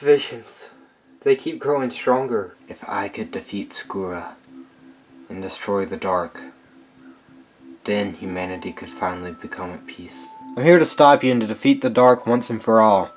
visions. They keep growing stronger. If I could defeat Skura and destroy the dark, then humanity could finally become at peace. I'm here to stop you and to defeat the dark once and for all.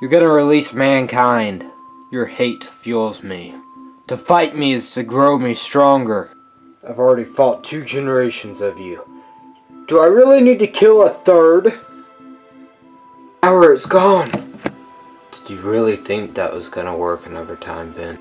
You're gonna release mankind. Your hate fuels me. To fight me is to grow me stronger. I've already fought 2 generations of you. Do I really need to kill a 3rd? Power is gone. Did you really think that was gonna work another time, Ben?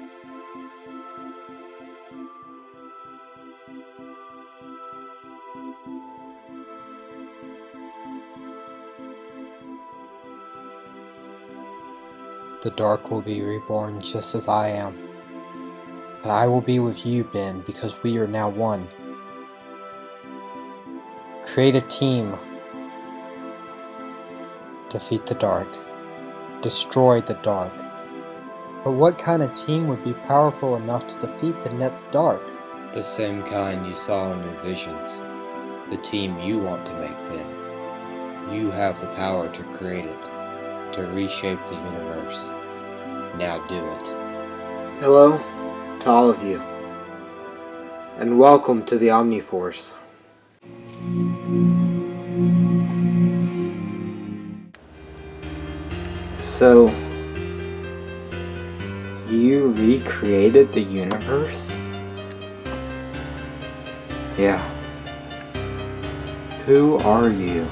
The dark will be reborn just as I am. But I will be with you, Ben, because we are now one. Create a team. Defeat the dark. Destroy the dark. But what kind of team would be powerful enough to defeat the next dark? The same kind you saw in your visions. The team you want to make, Ben. You have the power to create it, to reshape the universe. Now do it. Hello to all of you, and welcome to the Omni Force. So, you recreated the universe? Yeah. Who are you?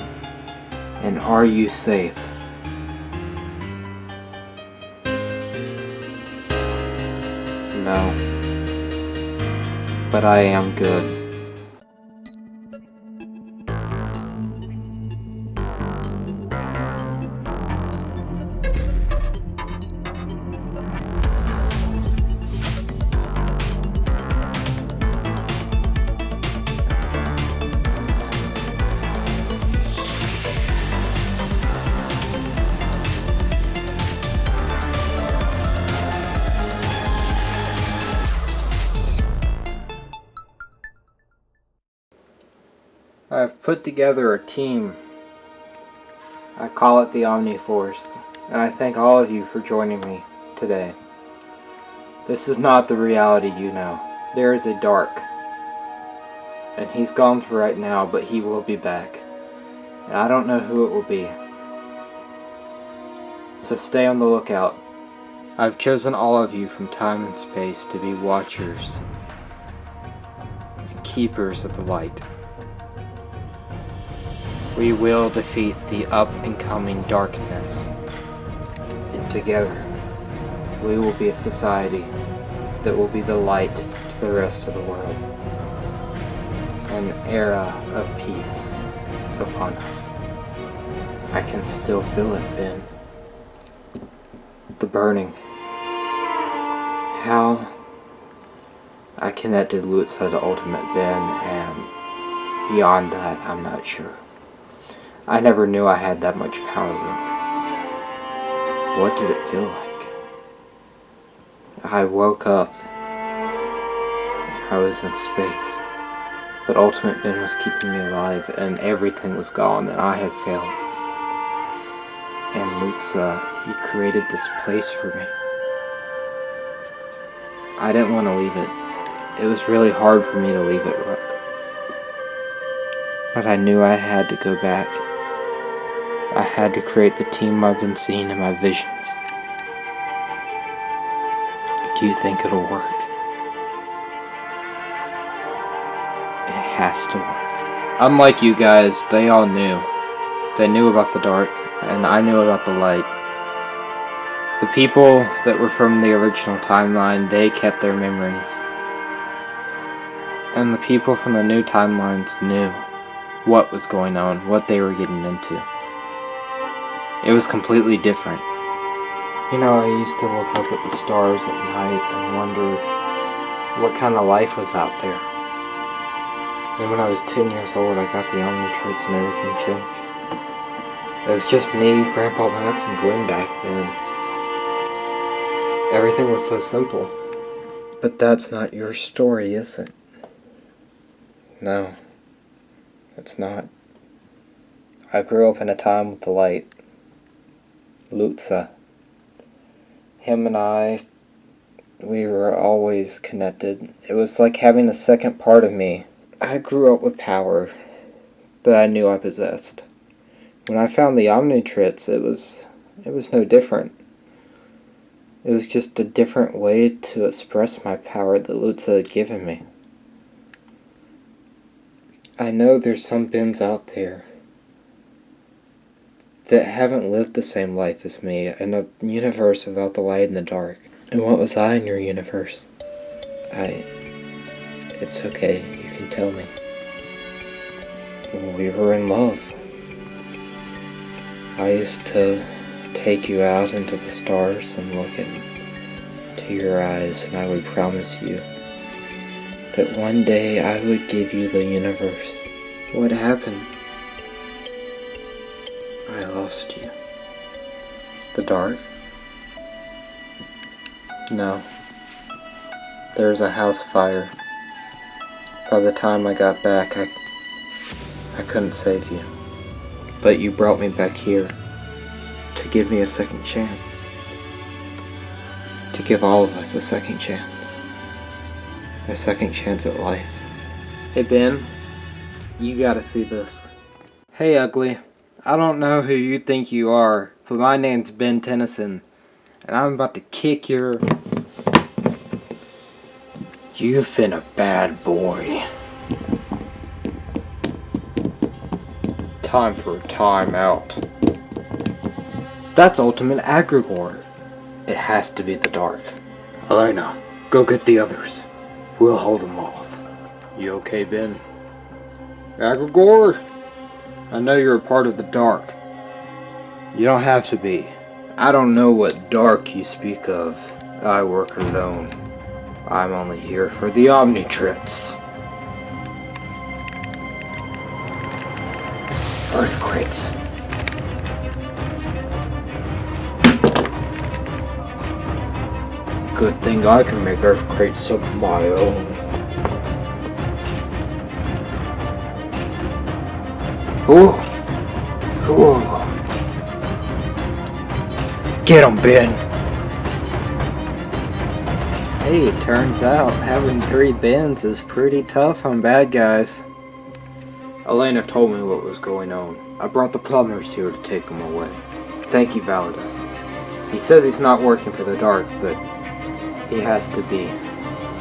And are you safe? No. But I am good. I've put together a team. I call it the Omni Force, and I thank all of you for joining me today. This is not the reality you know. There is a dark, and he's gone for right now, but he will be back. And I don't know who it will be. So stay on the lookout. I've chosen all of you from time and space to be watchers and keepers of the light. We will defeat the up-and-coming darkness, and together we will be a society that will be the light to the rest of the world. An era of peace is upon us. I can still feel it, Ben. The burning. How I connected Lutza to Ultimate Ben, and beyond that, I'm not sure. I never knew I had that much power, Rook. What did it feel like? I woke up. I was in space. But Ultimate Ben was keeping me alive, and everything was gone, and I had failed. And Lutza, he created this place for me. I didn't want to leave it. It was really hard for me to leave it, Rook. But I knew I had to go back. I had to create the team I've been seeing in my visions. Do you think it'll work? It has to work. Unlike you guys, they all knew. They knew about the dark, and I knew about the light. The people that were from the original timeline, they kept their memories. And the people from the new timelines knew what was going on, what they were getting into. It was completely different. You know, I used to look up at the stars at night and wonder what kind of life was out there. And when I was 10 years old, I got the Omni traits and everything changed. It was just me, Grandpa Mats, and Gwen back then. Everything was so simple. But that's not your story, is it? No, it's not. I grew up in a time with the light. Lutza. him and I, we were always connected. It was like having a second part of me. I grew up with power that I knew I possessed. When I found the Omnitrix, it was no different. It was just a different way to express my power that Lutza had given me. I know there's some Bens out there that haven't lived the same life as me in a universe without the light and the dark. And what was I in your universe? It's okay, you can tell me. We were in love. I used to take you out into the stars and look into your eyes, and I would promise you that one day I would give you the universe. What happened? I lost you. The dark? No. There was a house fire. By the time I got back, I couldn't save you. But you brought me back here to give me a second chance. To give all of us a second chance. A second chance at life. Hey Ben, you gotta see this. Hey Ugly, I don't know who you think you are, but my name's Ben Tennyson, and I'm about to kick your... You've been a bad boy. Time for a timeout. That's Ultimate Aggregor. It has to be the dark. Elena, go get the others. We'll hold them off. You okay, Ben? Aggregor? I know you're a part of the dark. You don't have to be. I don't know what dark you speak of. I work alone. I'm only here for the Omnitrix. Earthquakes. Good thing I can make earthquakes of my own. Ooh. Ooh. Get him, Ben. Hey, it turns out having 3 Bens is pretty tough on bad guys. Elena told me what was going on. I brought the plumbers here to take him away. Thank you, Validus. He says he's not working for the Dark, but he has to be.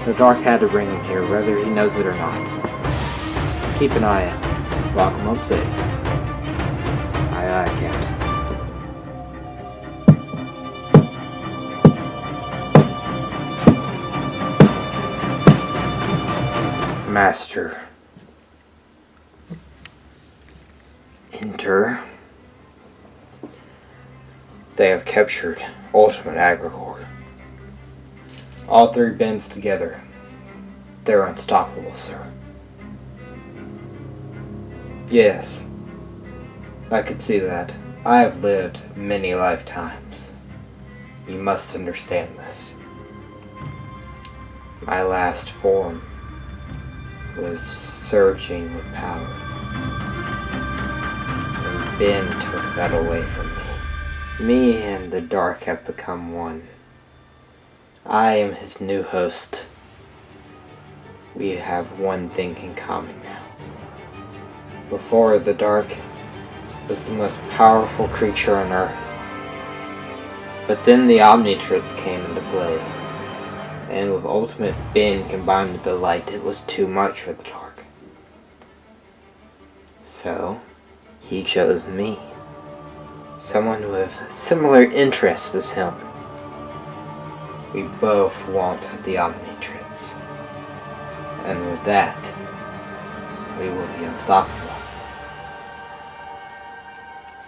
The Dark had to bring him here, whether he knows it or not. Keep an eye out. Lock him up safe. Aye, aye, Captain. Master. Enter. They have captured Ultimate Aggregor. All 3 Bens together. They're unstoppable, sir. Yes, I could see that. I have lived many lifetimes. You must understand this. My last form was surging with power. And Ben took that away from me. Me and the Dark have become one. I am his new host. We have one thing in common now. Before, the Dark was the most powerful creature on Earth. But then the Omnitrix came into play. And with Ultimate Ben combined with the light, it was too much for the Dark. So, he chose me. Someone with similar interests as him. We both want the Omnitrix. And with that, we will be unstoppable.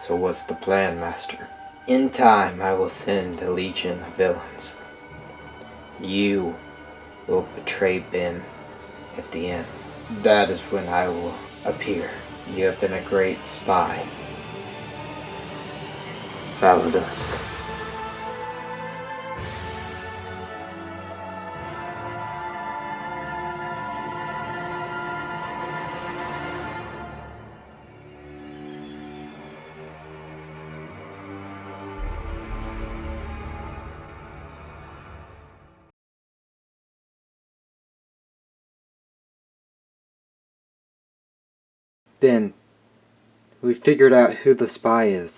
So what's the plan, Master? In time, I will send a legion of villains. You will betray Ben at the end. That is when I will appear. You have been a great spy. Validus. Ben, we figured out who the spy is.